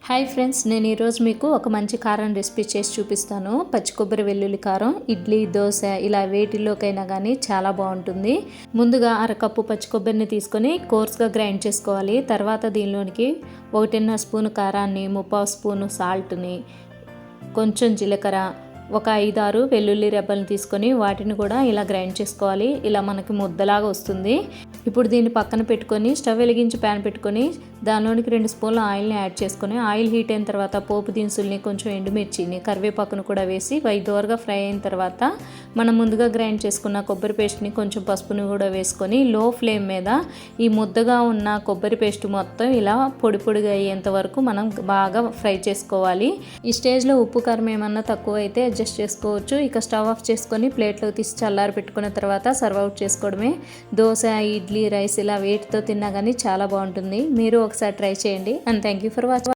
Hi friends, నేను ఈరోజు మీకు ఒక మంచి కారం రెసిపీ చేసి చూపిస్తాను. పచ్చి కొబ్బరి వెల్లుల్లి కారం ఇడ్లీ, దోశ ఇలా వేటిలోకైనా కానీ చాలా బాగుంటుంది. ముందుగా అరకప్పు పచ్చి కొబ్బరిని తీసుకొని కోర్స్గా గ్రైండ్ చేసుకోవాలి. తర్వాత దీనిలోనికి 1.5 స్పూను కారాన్ని, 3/4 స్పూను సాల్ట్ని, కొంచెం జీలకర్ర, ఒక 5-6 వెల్లుల్లి రెబ్బలను తీసుకొని వాటిని కూడా ఇలా గ్రైండ్ చేసుకోవాలి. ఇలా మనకి ముద్దలాగా వస్తుంది. ఇప్పుడు దీన్ని పక్కన పెట్టుకొని స్టవ్ వెలిగించి ప్యాన్ పెట్టుకొని దానిలోనికి 2 స్పూన్ల ఆయిల్ని యాడ్ చేసుకొని ఆయిల్ హీట్ అయిన తర్వాత పోపు దినుసుల్ని, కొంచెం ఎండుమిర్చిని, కరివేపాకును కూడా వేసి దోరగా ఫ్రై అయిన తర్వాత మనం ముందుగా గ్రైండ్ చేసుకున్న కొబ్బరి పేస్ట్ని, కొంచెం పసుపుని కూడా వేసుకొని లో ఫ్లేమ్ మీద ఈ ముద్దగా ఉన్న కొబ్బరి పేస్ట్ మొత్తం ఇలా పొడి పొడిగా అయ్యేంత వరకు మనం బాగా ఫ్రై చేసుకోవాలి. ఈ స్టేజ్లో ఉప్పు కారం ఏమన్నా తక్కువ అయితే అడ్జస్ట్ చేసుకోవచ్చు. ఇక స్టవ్ ఆఫ్ చేసుకొని ప్లేట్లో తీసి చల్లారి పెట్టుకున్న తర్వాత సర్వ్ అవుట్ చేసుకోవడమే. దోశ, ఇడ్లీ, రైస్ ఇలా వేటితో తిన్నా కానీ చాలా బాగుంటుంది. మీరు ఒకసారి ట్రై చేయండి. And thank you for watching.